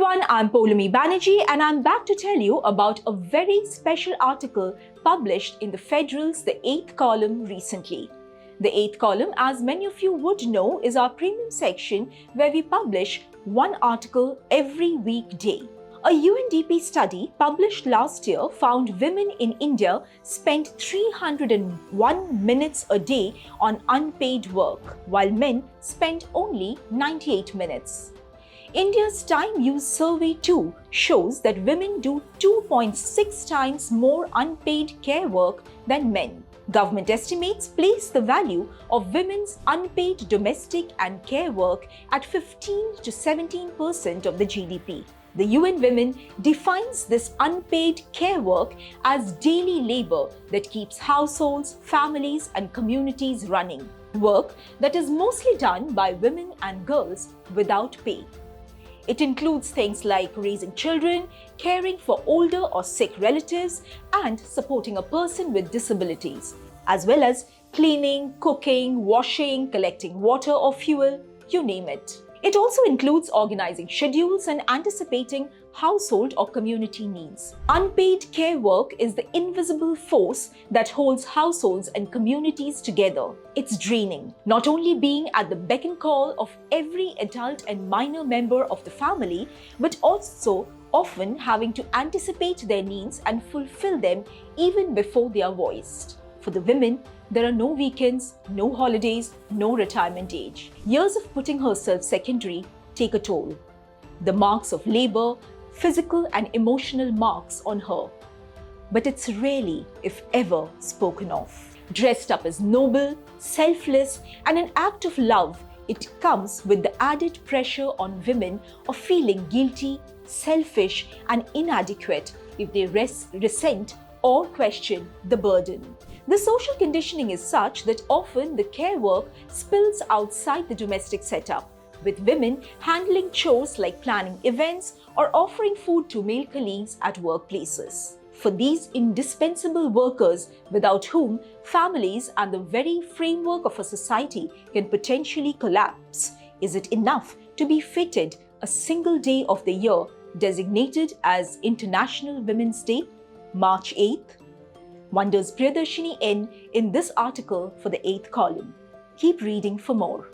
everyone, I'm Poulami Banerjee and I'm back to tell you about a very special article published in the Federal's The 8th Column recently. The 8th Column, as many of you would know, is our premium section where we publish one article every weekday. A UNDP study published last year found women in India spent 301 minutes a day on unpaid work, while men spent only 98 minutes. India's Time Use Survey too shows that women do 2.6 times more unpaid care work than men. Government estimates place the value of women's unpaid domestic and care work at 15 to 17% of the GDP. The UN Women defines this unpaid care work as daily labor that keeps households, families, and communities running. Work that is mostly done by women and girls without pay. It includes things like raising children, caring for older or sick relatives, and supporting a person with disabilities, as well as cleaning, cooking, washing, collecting water or fuel, you name it. It also includes organizing schedules and anticipating household or community needs. Unpaid care work is the invisible force that holds households and communities together. It's draining, not only being at the beck and call of every adult and minor member of the family, but also often having to anticipate their needs and fulfill them even before they are voiced. For the women, there are no weekends, no holidays, no retirement age. Years of putting herself secondary take a toll. The marks of labor, physical and emotional marks on her. But it's rarely, if ever, spoken of. Dressed up as noble, selfless, and an act of love, it comes with the added pressure on women of feeling guilty, selfish, and inadequate if they resent or question the burden. The social conditioning is such that often the care work spills outside the domestic setup, with women handling chores like planning events or offering food to male colleagues at workplaces. For these indispensable workers, without whom families and the very framework of a society can potentially collapse, is it enough to be fitted a single day of the year designated as International Women's Day, March 8th? Wonders Priyadarshini N in this article for the 8th Column. Keep reading for more.